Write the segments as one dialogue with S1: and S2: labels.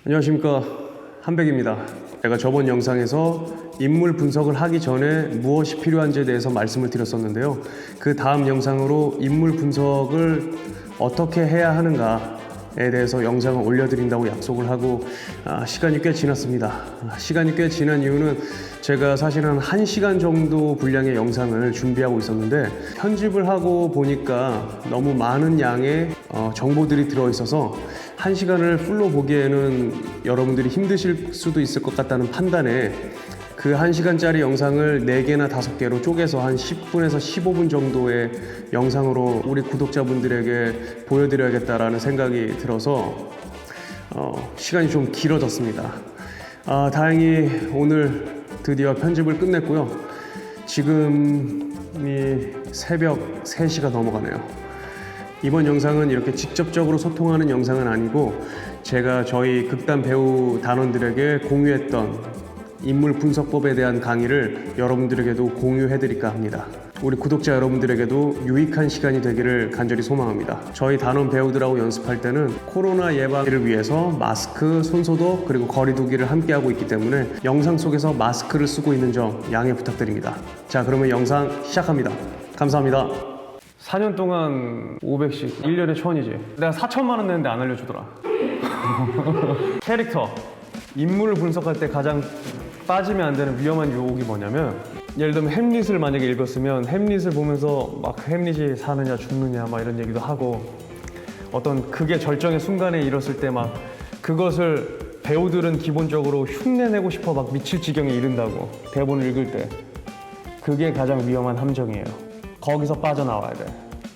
S1: 안녕하십니까, 한백입니다. 제가 저번 영상에서 인물 분석을 하기 전에 무엇이 필요한지에 대해서 말씀을 드렸었는데요. 그 다음 영상으로 인물 분석을 어떻게 해야 하는가에 대해서 영상을 올려드린다고 약속을 하고 시간이 꽤 지났습니다. 시간이 꽤 지난 이유는 제가 사실은 1시간 정도 분량의 영상을 준비하고 있었는데 편집을 하고 보니까 너무 많은 양의 정보들이 들어있어서 1시간을 풀로 보기에는 여러분들이 힘드실 수도 있을 것 같다는 판단에 그 1시간짜리 영상을 4개나 5개로 쪼개서 한 10분에서 15분 정도의 영상으로 우리 구독자분들에게 보여드려야겠다라는 생각이 들어서 시간이 좀 길어졌습니다. 다행히 오늘 드디어 편집을 끝냈고요. 지금이 새벽 3시가 넘어가네요. 이번 영상은 이렇게 직접적으로 소통하는 영상은 아니고 제가 저희 극단 배우 단원들에게 공유했던 인물 분석법에 대한 강의를 여러분들에게도 공유해드릴까 합니다. 우리 구독자 여러분들에게도 유익한 시간이 되기를 간절히 소망합니다. 저희 단원 배우들하고 연습할 때는 코로나 예방을 위해서 마스크, 손소독 그리고 거리두기를 함께하고 있기 때문에 영상 속에서 마스크를 쓰고 있는 점 양해 부탁드립니다. 자, 그러면 영상 시작합니다. 감사합니다. 4년 동안 500씩 1년에 1000이지. 내가 4천만 원 냈는데 안 알려주더라. 캐릭터 인물을 분석할 때 가장 빠지면 안 되는 위험한 유혹이 뭐냐면, 예를 들면 햄릿을 만약에 읽었으면 햄릿을 보면서 막 햄릿이 사느냐 죽느냐 막 이런 얘기도 하고, 어떤 극의 절정의 순간에 이뤘을 때 막 그것을 배우들은 기본적으로 흉내내고 싶어 막 미칠 지경에 이른다고, 대본을 읽을 때. 그게 가장 위험한 함정이에요. 거기서 빠져나와야 돼.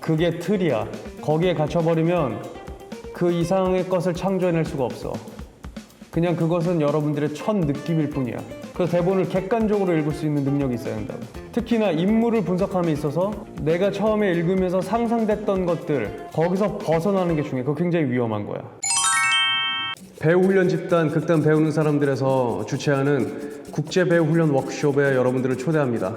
S1: 그게 틀이야. 거기에 갇혀버리면 그 이상의 것을 창조해낼 수가 없어. 그냥 그것은 여러분들의 첫 느낌일 뿐이야. 그래서 대본을 객관적으로 읽을 수 있는 능력이 있어야 한다고. 특히나 인물을 분석함에 있어서 내가 처음에 읽으면서 상상됐던 것들, 거기서 벗어나는 게 중요해. 그거 굉장히 위험한 거야. 배우 훈련 집단 극단 배우는 사람들에서 주최하는 국제 배우 훈련 워크숍에 여러분들을 초대합니다.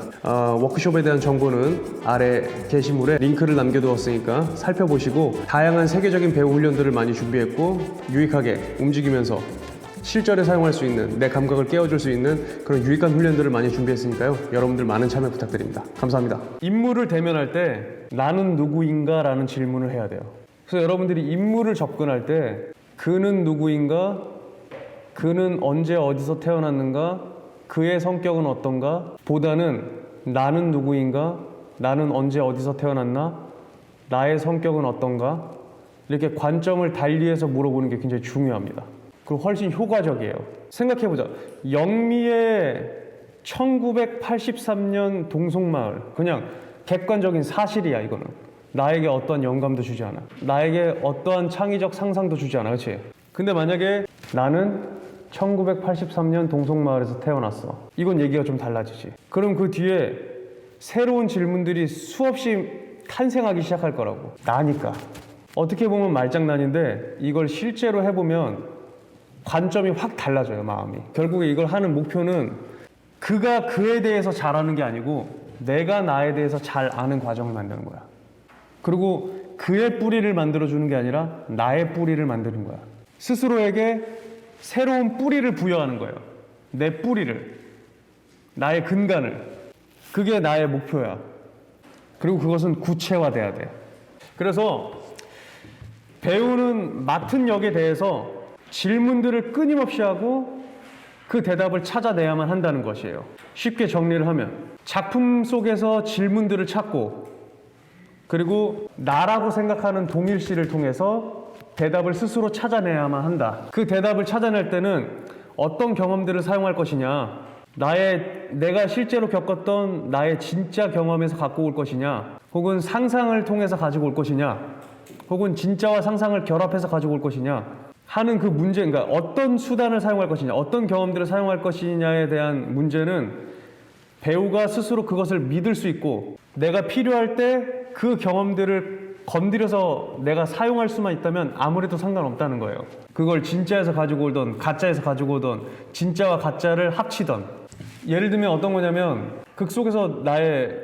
S1: 워크숍에 대한 정보는 아래 게시물에 링크를 남겨두었으니까 살펴보시고, 다양한 세계적인 배우 훈련들을 많이 준비했고 유익하게 움직이면서 실전에 사용할 수 있는, 내 감각을 깨워줄 수 있는 그런 유익한 훈련들을 많이 준비했으니까요. 여러분들 많은 참여 부탁드립니다. 감사합니다. 인물을 대면할 때 나는 누구인가 라는 질문을 해야 돼요. 그래서 여러분들이 인물을 접근할 때 그는 누구인가, 그는 언제 어디서 태어났는가, 그의 성격은 어떤가 보다는 나는 누구인가, 나는 언제 어디서 태어났나, 나의 성격은 어떤가, 이렇게 관점을 달리해서 물어보는 게 굉장히 중요합니다. 그리고 훨씬 효과적이에요. 생각해보자. 영미의 1983년 동성마을, 그냥 객관적인 사실이야. 이거는 나에게 어떠한 영감도 주지 않아. 나에게 어떠한 창의적 상상도 주지 않아. 그렇지? 근데 만약에 나는 1983년 동성마을에서 태어났어. 이건 얘기가 좀 달라지지. 그럼 그 뒤에 새로운 질문들이 수없이 탄생하기 시작할 거라고. 나니까. 어떻게 보면 말장난인데 이걸 실제로 해보면 관점이 확 달라져요. 마음이. 결국에 이걸 하는 목표는 그가 그에 대해서 잘 아는 게 아니고 내가 나에 대해서 잘 아는 과정을 만드는 거야. 그리고 그의 뿌리를 만들어주는 게 아니라 나의 뿌리를 만드는 거야. 스스로에게 새로운 뿌리를 부여하는 거예요. 내 뿌리를, 나의 근간을. 그게 나의 목표야. 그리고 그것은 구체화돼야 돼. 그래서 배우는 맡은 역에 대해서 질문들을 끊임없이 하고 그 대답을 찾아내야만 한다는 것이에요. 쉽게 정리를 하면 작품 속에서 질문들을 찾고, 그리고 나라고 생각하는 동일시를 통해서 대답을 스스로 찾아내야만 한다. 그 대답을 찾아낼 때는 어떤 경험들을 사용할 것이냐, 내가 실제로 겪었던 나의 진짜 경험에서 갖고 올 것이냐, 혹은 상상을 통해서 가지고 올 것이냐, 혹은 진짜와 상상을 결합해서 가지고 올 것이냐 하는 그 문제, 그러니까 어떤 수단을 사용할 것이냐, 어떤 경험들을 사용할 것이냐에 대한 문제는 배우가 스스로 그것을 믿을 수 있고, 내가 필요할 때 그 경험들을 건드려서 내가 사용할 수만 있다면 아무래도 상관없다는 거예요. 그걸 진짜에서 가지고 오던 가짜에서 가지고 오던, 진짜와 가짜를 합치던. 예를 들면 어떤 거냐면, 극 속에서 나의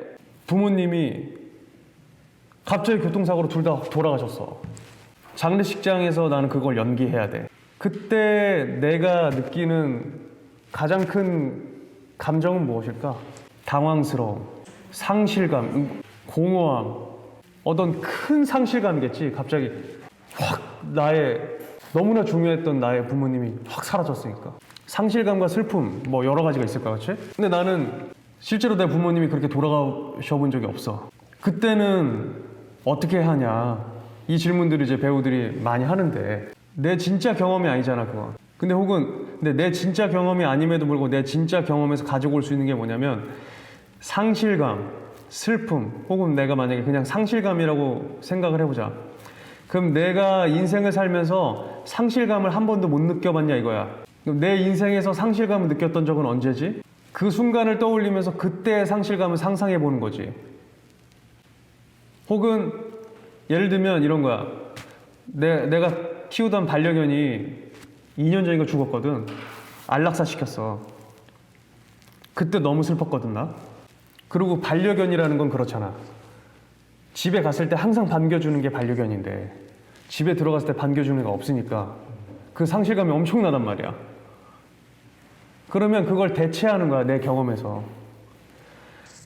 S1: 부모님이 갑자기 교통사고로 둘 다 돌아가셨어. 장례식장에서 나는 그걸 연기해야 돼. 그때 내가 느끼는 가장 큰 감정은 무엇일까? 당황스러움, 상실감, 공허함, 어떤 큰 상실감이겠지. 갑자기 확 나의 너무나 중요했던 나의 부모님이 확 사라졌으니까. 상실감과 슬픔, 뭐 여러 가지가 있을 거야, 그렇지? 근데 나는 실제로 내 부모님이 그렇게 돌아가셔 본 적이 없어. 그때는 어떻게 하냐, 이 질문들을 이제 배우들이 많이 하는데 내 진짜 경험이 아니잖아, 그건. 근데 내 진짜 경험이 아님에도 불구하고 내 진짜 경험에서 가지고 올 수 있는 게 뭐냐면 상실감, 슬픔, 혹은 내가 만약에 그냥 상실감이라고 생각을 해보자. 그럼 내가 인생을 살면서 상실감을 한 번도 못 느껴봤냐 이거야. 그럼 내 인생에서 상실감을 느꼈던 적은 언제지? 그 순간을 떠올리면서 그때의 상실감을 상상해 보는 거지. 혹은 예를 들면 이런 거야. 내가 키우던 반려견이 2년 전인가 죽었거든. 안락사 시켰어. 그때 너무 슬펐거든 나. 그리고 반려견이라는 건 그렇잖아. 집에 갔을 때 항상 반겨주는 게 반려견인데 집에 들어갔을 때 반겨주는 애가 없으니까 그 상실감이 엄청나단 말이야. 그러면 그걸 대체하는 거야, 내 경험에서.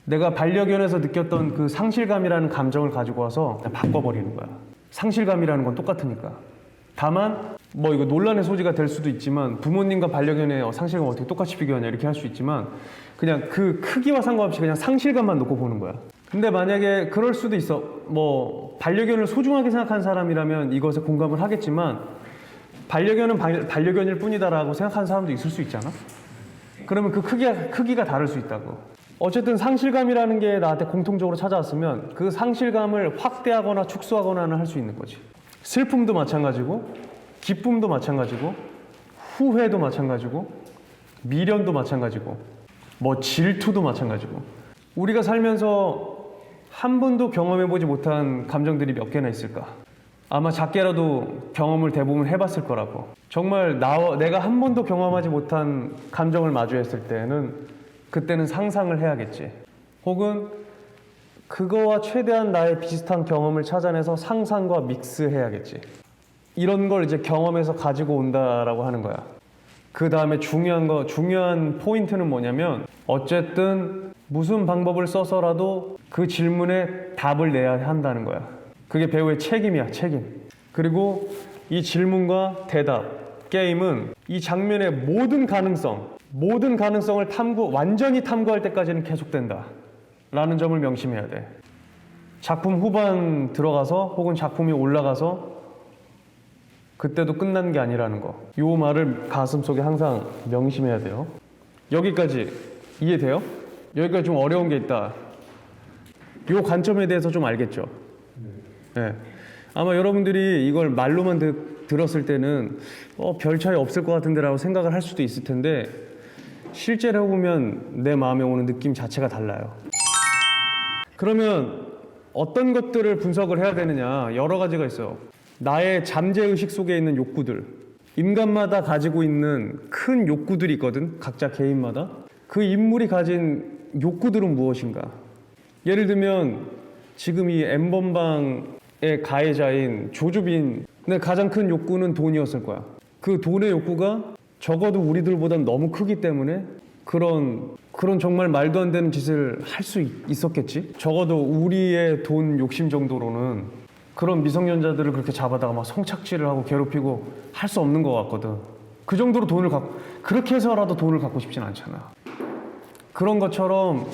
S1: 내가 반려견에서 느꼈던 그 상실감이라는 감정을 가지고 와서 바꿔버리는 거야. 상실감이라는 건 똑같으니까. 다만 뭐 이거 논란의 소지가 될 수도 있지만 부모님과 반려견의 상실감 어떻게 똑같이 비교하냐 이렇게 할 수 있지만 그냥 그 크기와 상관없이 그냥 상실감만 놓고 보는 거야. 근데 만약에 그럴 수도 있어. 뭐 반려견을 소중하게 생각하는 사람이라면 이것에 공감을 하겠지만 반려견은 반려견일 뿐이다라고 생각하는 사람도 있을 수 있잖아. 그러면 그 크기가 다를 수 있다고. 어쨌든 상실감이라는 게 나한테 공통적으로 찾아왔으면 그 상실감을 확대하거나 축소하거나는 할 수 있는 거지. 슬픔도 마찬가지고 기쁨도 마찬가지고 후회도 마찬가지고 미련도 마찬가지고 뭐 질투도 마찬가지고 우리가 살면서 한 번도 경험해보지 못한 감정들이 몇 개나 있을까? 아마 작게라도 경험을 대부분 해봤을 거라고. 정말 내가 한 번도 경험하지 못한 감정을 마주했을 때는 그때는 상상을 해야겠지. 혹은 그거와 최대한 나의 비슷한 경험을 찾아내서 상상과 믹스해야겠지. 이런 걸 이제 경험에서 가지고 온다라고 하는 거야. 그 다음에 중요한 포인트는 뭐냐면 어쨌든 무슨 방법을 써서라도 그 질문에 답을 내야 한다는 거야. 그게 배우의 책임이야, 책임. 그리고 이 질문과 대답, 게임은 이 장면의 모든 가능성을 완전히 탐구할 때까지는 계속된다 라는 점을 명심해야 돼. 작품 후반 들어가서 혹은 작품이 올라가서 그때도 끝난 게 아니라는 거. 요 말을 가슴속에 항상 명심해야 돼요. 여기까지 이해돼요? 여기까지 좀 어려운 게 있다. 요 관점에 대해서 좀 알겠죠? 네. 아마 여러분들이 이걸 말로만 들었을 때는 별 차이 없을 것 같은데 라고 생각을 할 수도 있을 텐데 실제로 해보면 내 마음에 오는 느낌 자체가 달라요. 그러면 어떤 것들을 분석을 해야 되느냐, 여러 가지가 있어요. 나의 잠재의식 속에 있는 욕구들, 인간마다 가지고 있는 큰 욕구들이 있거든, 각자 개인마다. 그 인물이 가진 욕구들은 무엇인가. 예를 들면 지금 이 N번방의 가해자인 조주빈의 가장 큰 욕구는 돈이었을 거야. 그 돈의 욕구가 적어도 우리들보단 너무 크기 때문에 그런 정말 말도 안 되는 짓을 할 수 있었겠지. 적어도 우리의 돈 욕심 정도로는 그런 미성년자들을 그렇게 잡아다가 막 성착취를 하고 괴롭히고 할 수 없는 것 같거든. 그 정도로 그렇게 해서라도 돈을 갖고 싶진 않잖아. 그런 것처럼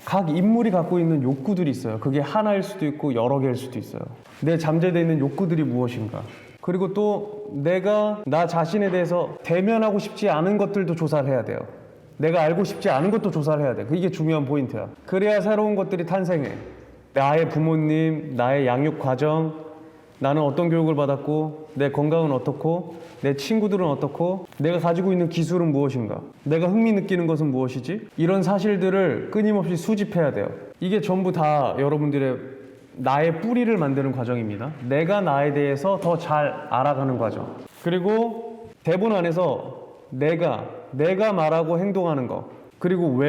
S1: 각 인물이 갖고 있는 욕구들이 있어요. 그게 하나일 수도 있고 여러 개일 수도 있어요. 내 잠재되어 있는 욕구들이 무엇인가. 그리고 또 내가 나 자신에 대해서 대면하고 싶지 않은 것들도 조사를 해야 돼요. 내가 알고 싶지 않은 것도 조사를 해야 돼. 이게 중요한 포인트야. 그래야 새로운 것들이 탄생해. 나의 부모님, 나의 양육 과정, 나는 어떤 교육을 받았고, 내 건강은 어떻고, 내 친구들은 어떻고, 내가 가지고 있는 기술은 무엇인가, 내가 흥미 느끼는 것은 무엇이지? 이런 사실들을 끊임없이 수집해야 돼요. 이게 전부 다 여러분들의 나의 뿌리를 만드는 과정입니다. 내가 나에 대해서 더 잘 알아가는 과정. 그리고 대본 안에서 내가 말하고 행동하는 거, 그리고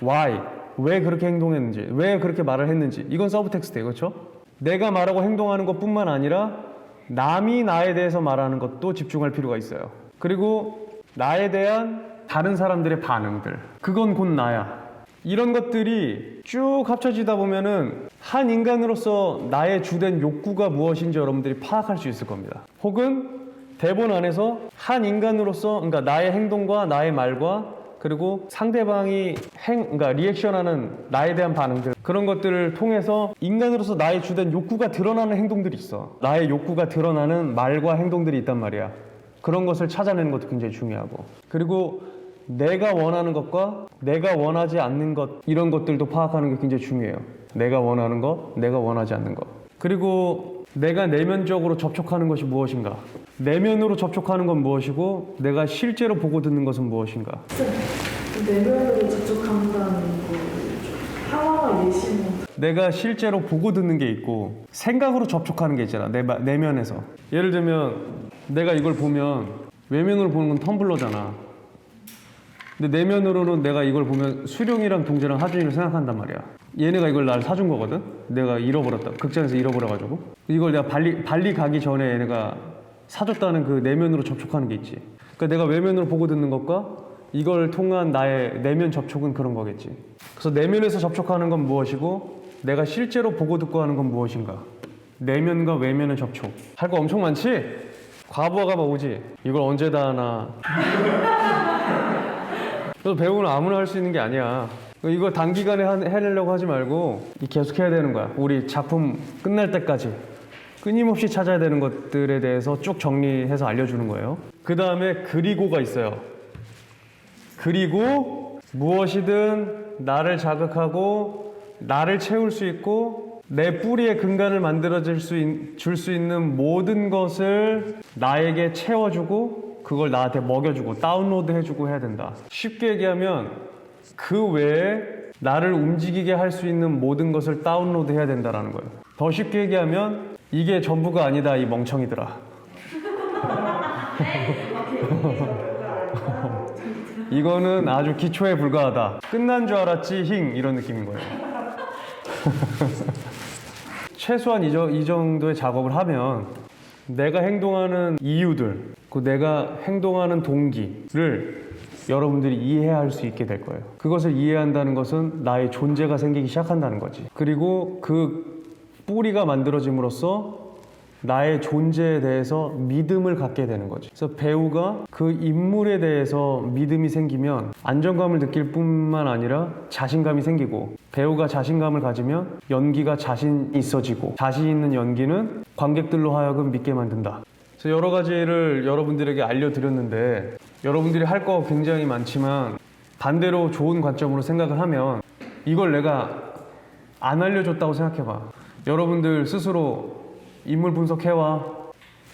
S1: why, 왜 그렇게 행동했는지, 왜 그렇게 말을 했는지, 이건 서브텍스트예요. 그렇죠? 내가 말하고 행동하는 것뿐만 아니라 남이 나에 대해서 말하는 것도 집중할 필요가 있어요. 그리고 나에 대한 다른 사람들의 반응들, 그건 곧 나야. 이런 것들이 쭉 합쳐지다 보면은 한 인간으로서 나의 주된 욕구가 무엇인지 여러분들이 파악할 수 있을 겁니다. 혹은 대본 안에서 한 인간으로서, 그러니까 나의 행동과 나의 말과 그리고 상대방이 그러니까 리액션하는 나에 대한 반응들, 그런 것들을 통해서 인간으로서 나의 주된 욕구가 드러나는 행동들이 있어. 나의 욕구가 드러나는 말과 행동들이 있단 말이야. 그런 것을 찾아내는 것도 굉장히 중요하고, 그리고 내가 원하는 것과 내가 원하지 않는 것, 이런 것들도 파악하는 게 굉장히 중요해요. 내가 원하는 것, 내가 원하지 않는 것. 그리고 내가 내면적으로 접촉하는 것이 무엇인가, 내면으로 접촉하는 건 무엇이고 내가 실제로 보고 듣는 것은 무엇인가.
S2: 내면으로 접촉한다는 거 하나가 예시는
S1: 내가 실제로 보고 듣는 게 있고 생각으로 접촉하는 게 있잖아. 내면에서. 예를 들면 내가 이걸 보면 외면으로 보는 건 텀블러잖아. 근데 내면으로는 내가 이걸 보면 수룡이랑 동재랑 하준이를 생각한단 말이야. 얘네가 이걸 날 사준 거거든. 내가 잃어버렸다. 극장에서 잃어버려가지고 이걸 내가 발리 가기 전에 얘네가 사줬다는 그 내면으로 접촉하는 게 있지. 그러니까 내가 외면으로 보고 듣는 것과 이걸 통한 나의 내면 접촉은 그런 거겠지. 그래서 내면에서 접촉하는 건 무엇이고 내가 실제로 보고 듣고 하는 건 무엇인가. 내면과 외면의 접촉. 할 거 엄청 많지? 과부하가 막 오지. 이걸 언제 다 하나. 그래서 배우는 아무나 할 수 있는 게 아니야. 이거 단기간에 해내려고 하지 말고 계속 해야 되는 거야. 우리 작품 끝날 때까지 끊임없이 찾아야 되는 것들에 대해서 쭉 정리해서 알려주는 거예요. 그 다음에 그리고가 있어요. 그리고 무엇이든 나를 자극하고 나를 채울 수 있고 내 뿌리의 근간을 만들어줄 수 있는 모든 것을 나에게 채워주고 그걸 나한테 먹여주고 다운로드 해주고 해야 된다. 쉽게 얘기하면 그 외에 나를 움직이게 할 수 있는 모든 것을 다운로드 해야 된다는 거예요. 더 쉽게 얘기하면 이게 전부가 아니다, 이 멍청이들아. 이거는 아주 기초에 불과하다. 끝난 줄 알았지 힝, 이런 느낌인 거예요. 최소한 이 정도의 작업을 하면 내가 행동하는 이유들, 그 내가 행동하는 동기를 여러분들이 이해할 수 있게 될 거예요. 그것을 이해한다는 것은 나의 존재가 생기기 시작한다는 거지. 그리고 그 뿌리가 만들어짐으로써 나의 존재에 대해서 믿음을 갖게 되는 거지. 그래서 배우가 그 인물에 대해서 믿음이 생기면 안정감을 느낄 뿐만 아니라 자신감이 생기고, 배우가 자신감을 가지면 연기가 자신 있어지고, 자신 있는 연기는 관객들로 하여금 믿게 만든다. 그래서 여러 가지를 여러분들에게 알려드렸는데 여러분들이 할 거 굉장히 많지만 반대로 좋은 관점으로 생각을 하면 이걸 내가 안 알려줬다고 생각해봐. 여러분들 스스로 인물 분석해와.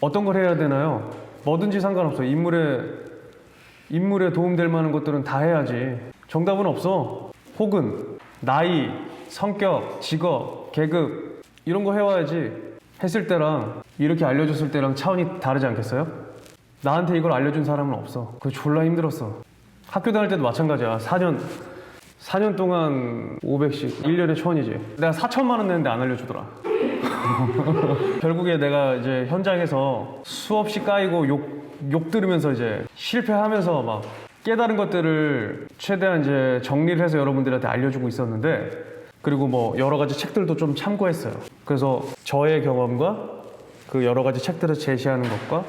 S1: 어떤 걸 해야 되나요? 뭐든지 상관없어. 인물에 도움될 만한 것들은 다 해야지. 정답은 없어. 혹은 나이, 성격, 직업, 계급 이런 거 해와야지. 했을 때랑 이렇게 알려줬을 때랑 차원이 다르지 않겠어요? 나한테 이걸 알려준 사람은 없어. 그거 졸라 힘들었어. 학교 다닐 때도 마찬가지야. 4년 동안 500씩 1년에 1000이지. 내가 4천만 원 냈는데 안 알려주더라. 결국에 내가 이제 현장에서 수없이 까이고 욕 들으면서 이제 실패하면서 막 깨달은 것들을 최대한 이제 정리를 해서 여러분들한테 알려주고 있었는데, 그리고 뭐 여러 가지 책들도 좀 참고했어요. 그래서 저의 경험과 그 여러 가지 책들을 제시하는 것과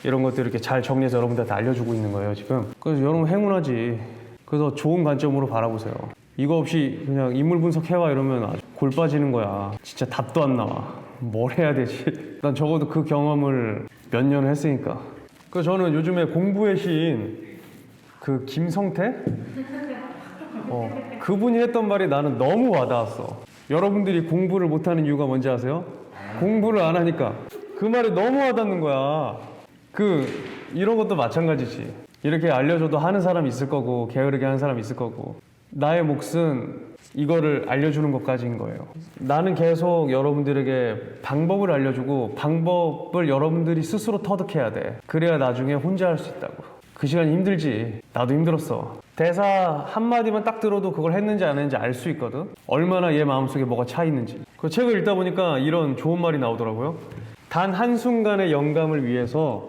S1: 이런 것들을 이렇게 잘 정리해서 여러분들한테 알려주고 있는 거예요, 지금. 그래서 여러분 행운하지. 그래서 좋은 관점으로 바라보세요. 이거 없이 그냥 인물 분석해와 이러면 아주 골 빠지는 거야. 진짜 답도 안 나와. 뭘 해야 되지? 난 적어도 그 경험을 몇 년을 했으니까. 그래서 저는 요즘에 공부의 시인 그 김성태? 그분이 했던 말이 나는 너무 와닿았어. 여러분들이 공부를 못하는 이유가 뭔지 아세요? 공부를 안 하니까. 그 말이 너무 와닿는 거야. 이런 것도 마찬가지지. 이렇게 알려줘도 하는 사람이 있을 거고 게으르게 하는 사람이 있을 거고, 나의 몫은 이거를 알려주는 것까지인 거예요. 나는 계속 여러분들에게 방법을 알려주고 방법을 여러분들이 스스로 터득해야 돼. 그래야 나중에 혼자 할 수 있다고. 그 시간이 힘들지. 나도 힘들었어. 대사 한마디만 딱 들어도 그걸 했는지 안 했는지 알 수 있거든. 얼마나 얘 마음속에 뭐가 차 있는지. 그 책을 읽다 보니까 이런 좋은 말이 나오더라고요. 단 한순간의 영감을 위해서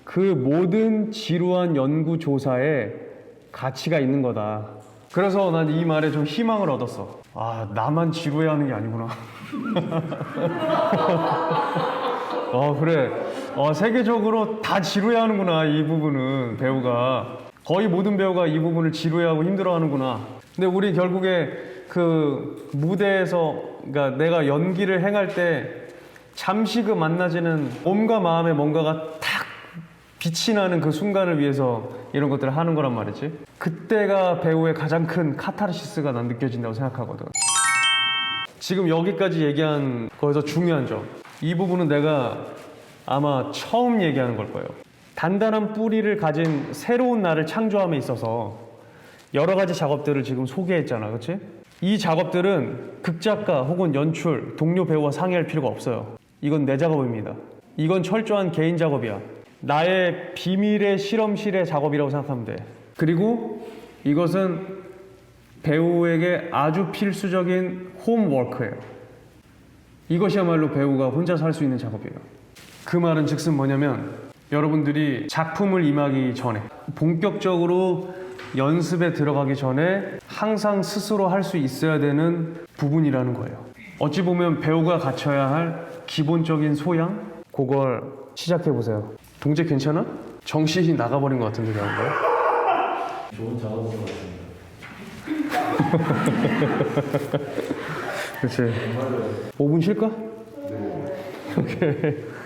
S1: 그 모든 지루한 연구 조사에 가치가 있는 거다. 그래서 난 이 말에 좀 희망을 얻었어. 아, 나만 지루해 하는 게 아니구나. 그래. 세계적으로 다 지루해 하는구나, 이 부분은. 배우가. 거의 모든 배우가 이 부분을 지루해하고 힘들어 하는구나. 근데 우리 결국에 그 무대에서, 그러니까 내가 연기를 행할 때 잠시 그 만나지는 몸과 마음의 뭔가가 탁 빛이 나는 그 순간을 위해서 이런 것들을 하는 거란 말이지. 그때가 배우의 가장 큰 카타르시스가 난 느껴진다고 생각하거든. 지금 여기까지 얘기한 거에서 중요한 점, 이 부분은 내가 아마 처음 얘기하는 걸 거예요. 단단한 뿌리를 가진 새로운 나를 창조함에 있어서 여러 가지 작업들을 지금 소개했잖아, 그렇지? 이 작업들은 극작가 혹은 연출, 동료 배우와 상의할 필요가 없어요. 이건 내 작업입니다. 이건 철저한 개인 작업이야. 나의 비밀의 실험실의 작업이라고 생각하면 돼. 그리고 이것은 배우에게 아주 필수적인 홈워크예요. 이것이야말로 배우가 혼자서 할 수 있는 작업이에요. 그 말은 즉슨 뭐냐면, 여러분들이 작품을 임하기 전에, 본격적으로 연습에 들어가기 전에 항상 스스로 할 수 있어야 되는 부분이라는 거예요. 어찌 보면 배우가 갖춰야 할 기본적인 소양? 그걸 시작해보세요. 동재 괜찮아? 정신이 나가버린 것 같은데, 내가 거야?
S3: 좋은 작업인 것 같습니다.
S1: 그치.
S3: 정말로.
S1: 5분 쉴까?
S3: 네.
S1: 오케이.